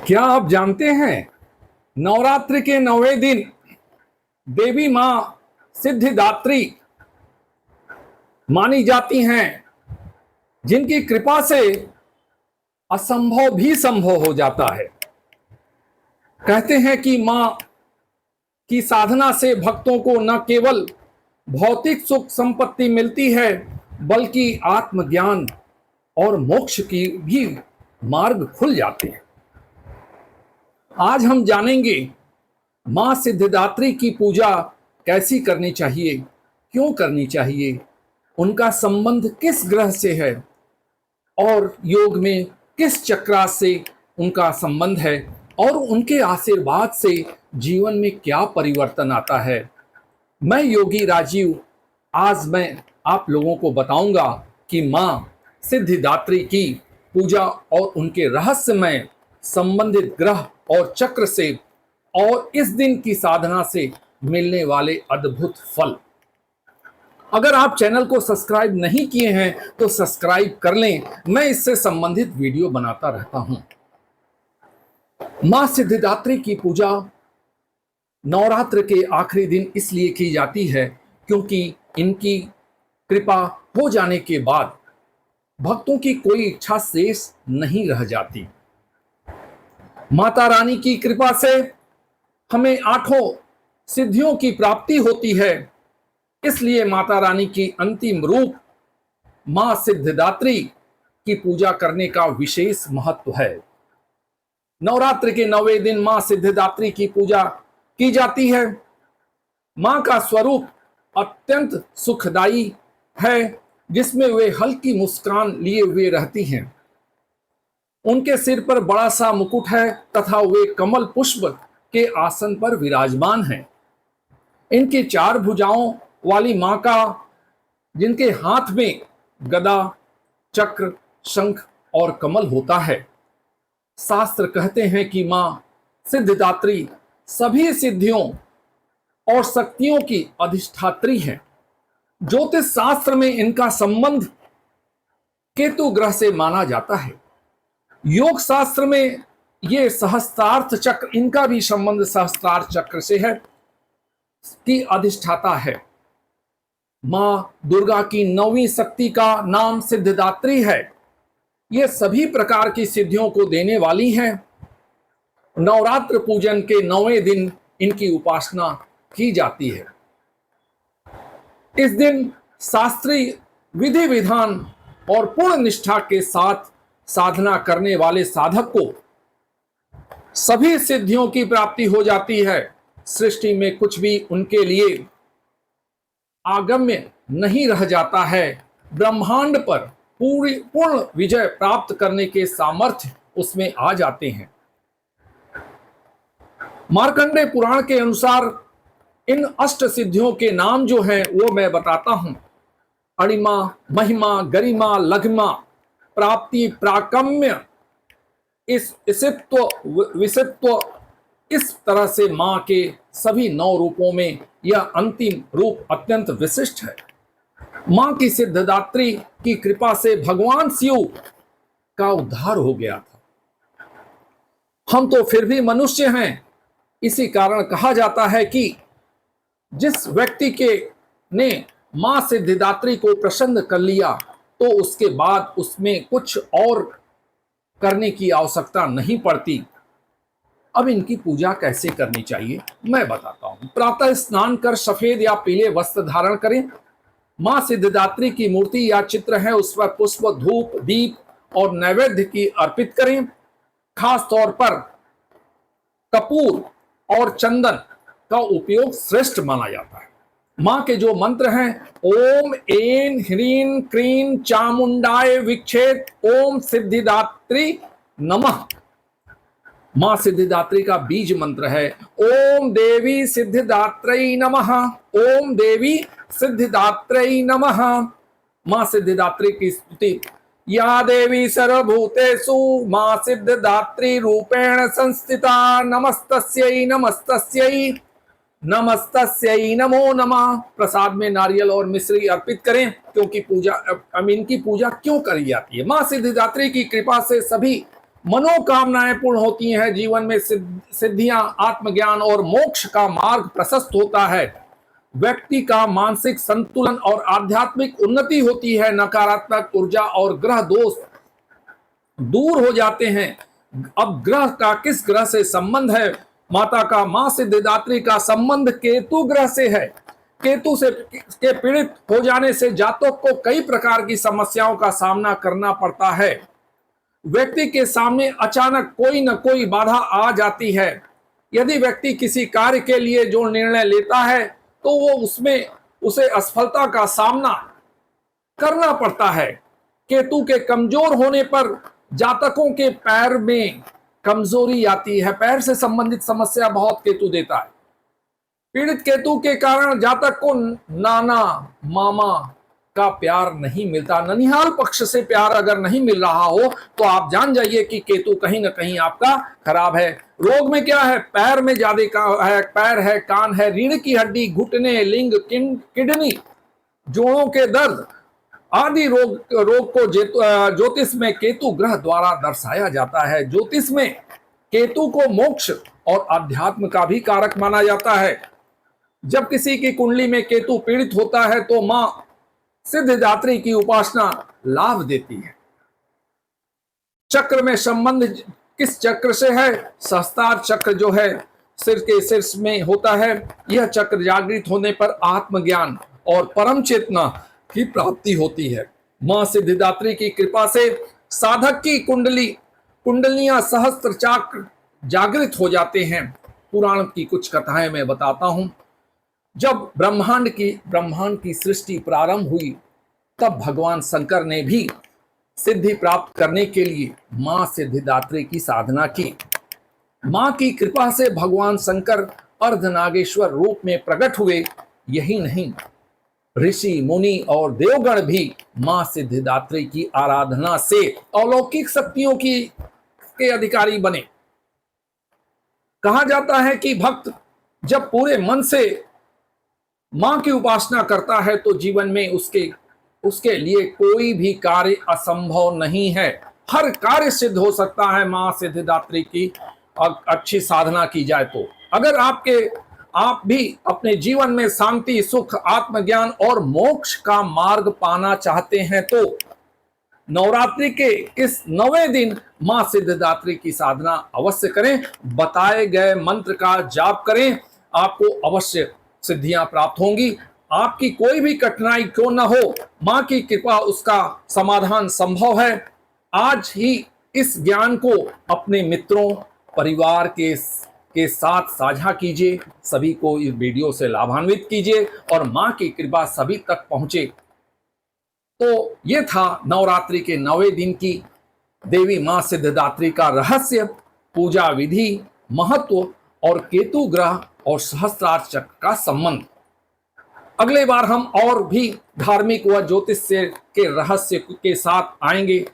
क्या आप जानते हैं नवरात्रि के 9वें दिन देवी मां सिद्धिदात्री मानी जाती हैं, जिनकी कृपा से असंभव भी संभव हो जाता है। कहते हैं कि मां की साधना से भक्तों को न केवल भौतिक सुख संपत्ति मिलती है, बल्कि आत्मज्ञान और मोक्ष की भी मार्ग खुल जाते हैं। आज हम जानेंगे मां सिद्धिदात्री की पूजा कैसी करनी चाहिए, क्यों करनी चाहिए, उनका संबंध किस ग्रह से है और योग में किस चक्रा से उनका संबंध है और उनके आशीर्वाद से जीवन में क्या परिवर्तन आता है। मैं योगी राजीव आज मैं आप लोगों को बताऊंगा कि मां सिद्धिदात्री की पूजा और उनके रहस्यमय संबंधित ग्रह और चक्र से और इस दिन की साधना से मिलने वाले अद्भुत फल। अगर आप चैनल को सब्सक्राइब नहीं किए हैं तो सब्सक्राइब कर लें। मैं इससे संबंधित वीडियो बनाता रहता हूं। मां सिद्धिदात्री की पूजा नवरात्र के आखिरी दिन इसलिए की जाती है क्योंकि इनकी कृपा हो जाने के बाद भक्तों की कोई इच्छा शेष नहीं रह जाती। माता रानी की कृपा से हमें 8 सिद्धियों की प्राप्ति होती है। इसलिए माता रानी की अंतिम रूप मां सिद्धिदात्री की पूजा करने का विशेष महत्व है। नवरात्र के 9वें दिन मां सिद्धिदात्री की पूजा की जाती है। मां का स्वरूप अत्यंत सुखदायी है, जिसमें वे हल्की मुस्कान लिए हुए रहती हैं। उनके सिर पर बड़ा सा मुकुट है तथा वे कमल पुष्प के आसन पर विराजमान हैं। इनकी 4 भुजाओं वाली मां का, जिनके हाथ में गदा, चक्र, शंख और कमल होता है। शास्त्र कहते हैं कि मां सिद्धिदात्री सभी सिद्धियों और शक्तियों की अधिष्ठात्री हैं। ज्योतिष शास्त्र में इनका संबंध केतु ग्रह से माना जाता है। योग शास्त्र में ये सहस्त्रार्थ चक्र, इनका भी संबंध सहस्त्रार्थ चक्र से है, की अधिष्ठाता है। मां दुर्गा की 9वीं शक्ति का नाम सिद्धिदात्री है। ये सभी प्रकार की सिद्धियों को देने वाली हैं। नवरात्र पूजन के 9वें दिन इनकी उपासना की जाती है। इस दिन शास्त्रीय विधि विधान और पूर्ण निष्ठा के साथ साधना करने वाले साधक को सभी सिद्धियों की प्राप्ति हो जाती है। सृष्टि में कुछ भी उनके लिए आगम्य नहीं रह जाता है। ब्रह्मांड पर पूर्ण विजय प्राप्त करने के सामर्थ्य उसमें आ जाते हैं। मार्कंडेय पुराण के अनुसार इन अष्ट सिद्धियों के नाम जो हैं वो मैं बताता हूं। अणिमा, महिमा, गरिमा, लघिमा, प्राप्ति, प्राकम्य, विषित्व। इस तरह से मां के सभी 9 रूपों में यह अंतिम रूप अत्यंत विशिष्ट है। मां की सिद्धिदात्री की कृपा से भगवान शिव का उद्धार हो गया था। हम तो फिर भी मनुष्य हैं। इसी कारण कहा जाता है कि जिस व्यक्ति के ने मां सिद्धिदात्री को प्रसन्न कर लिया तो उसके बाद उसमें कुछ और करने की आवश्यकता नहीं पड़ती। अब इनकी पूजा कैसे करनी चाहिए मैं बताता हूं। प्रातः स्नान कर सफेद या पीले वस्त्र धारण करें। मां सिद्धिदात्री की मूर्ति या चित्र है उस पर पुष्प, धूप, दीप और नैवेद्य की अर्पित करें। खास तौर पर कपूर और चंदन का उपयोग श्रेष्ठ माना जाता है। मां के जो मंत्र हैं, ओम ऐं ह्रीं क्रीं चामुंडाय विक्षेत, ओम सिद्धिदात्री नमः। मां सिद्धिदात्री का बीज मंत्र है ओम देवी सिद्धिदात्रै नमः, ओम देवी सिद्धिदात्रै नमः। मां सिद्धिदात्री की स्तुति, या देवी सर्वभूतेषु मां सिद्धिदात्री रूपेण संस्थिता, नमस्तस्यै नमस्तस्यै नमस्तस्यै नमो नमः। प्रसाद में नारियल और मिश्री अर्पित करें क्योंकि पूजा इनकी पूजा क्यों करी जाती है। मां सिद्धिदात्री की कृपा से सभी मनोकामनाएं पूर्ण होती हैं, जीवन में सिद्धियां, आत्मज्ञान और मोक्ष का मार्ग प्रशस्त होता है, व्यक्ति का मानसिक संतुलन और आध्यात्मिक उन्नति होती है, नकारात्मक ऊर्जा और ग्रह दोष दूर हो जाते हैं। अब ग्रह का किस ग्रह से संबंध है? माता का, मां सिद्धिदात्री का संबंध केतु ग्रह से है। केतु से के पीड़ित हो जाने से जातक को कई प्रकार की समस्याओं का सामना करना पड़ता है। व्यक्ति के सामने अचानक कोई न कोई बाधा आ जाती है। यदि व्यक्ति किसी कार्य के लिए जो निर्णय लेता है तो वो उसमें उसे असफलता का सामना करना पड़ता है। केतु के कमजोर होने पर जातकों के पैर में कमजोरी आती है, पैर से संबंधित समस्या बहुत केतु देता है। पीड़ित केतु के कारण जातक को नाना मामा का प्यार नहीं मिलता। ननिहाल पक्ष से प्यार अगर नहीं मिल रहा हो तो आप जान जाइए कि केतु कहीं ना कहीं आपका खराब है। रोग में क्या है? पैर में ज्यादा का है, पैर है, कान है, रीढ़ की हड्डी, घुटने, लिंग, किडनी, जोड़ों के दर्द आदि रोग को ज्योतिष में केतु ग्रह द्वारा दर्शाया जाता है। ज्योतिष में केतु को मोक्ष और अध्यात्म का भी कारक माना जाता है। जब किसी की कुंडली में केतु पीड़ित होता है तो मां सिद्धिदात्री की उपासना लाभ देती है। चक्र में संबंध किस चक्र से है? सहस्त्रार चक्र जो है सिर के शीर्ष में होता है। यह चक्र जागृत होने पर आत्मज्ञान और परम चेतना की प्राप्ति होती है। मां सिद्धिदात्री की कृपा से साधक की कुंडलियां सहस्त्र चक्र जागृत हो जाते हैं। पुराण की कुछ कथाएं मैं बताता हूं। जब ब्रह्मांड की सृष्टि प्रारंभ हुई तब भगवान शंकर ने भी सिद्धि प्राप्त करने के लिए मां सिद्धिदात्री की साधना की। मां की कृपा से भगवान शंकर अर्धनागेश्वर रूप में प्रकट हुए। यही नहीं, ऋषि मुनि और देवगण भी मां सिद्धिदात्री की आराधना से अलौकिक शक्तियों के अधिकारी बने। कहा जाता है कि भक्त जब पूरे मन से मां की उपासना करता है तो जीवन में उसके लिए कोई भी कार्य असंभव नहीं है। हर कार्य सिद्ध हो सकता है मां सिद्धिदात्री की अच्छी साधना की जाए तो। अगर आप भी अपने जीवन में शांति, सुख, आत्मज्ञान और मोक्ष का मार्ग पाना चाहते हैं तो नवरात्रि के इस 9वें दिन मां सिद्धिदात्री की साधना अवश्य करें। बताए गए मंत्र का जाप करें, आपको अवश्य सिद्धियां प्राप्त होंगी। आपकी कोई भी कठिनाई क्यों न हो, मां की कृपा उसका समाधान संभव है। आज ही इस ज्ञान को अपने मित्रों, परिवार के साथ साझा कीजिए। सभी को इस वीडियो से लाभान्वित कीजिए और मां की कृपा सभी तक पहुंचे। तो ये था नवरात्रि के 9वें दिन की देवी मां सिद्धिदात्री का रहस्य, पूजा विधि, महत्व और केतु ग्रह और सहस्त्रार चक्र का संबंध। अगले बार हम और भी धार्मिक व ज्योतिष के रहस्य के साथ आएंगे।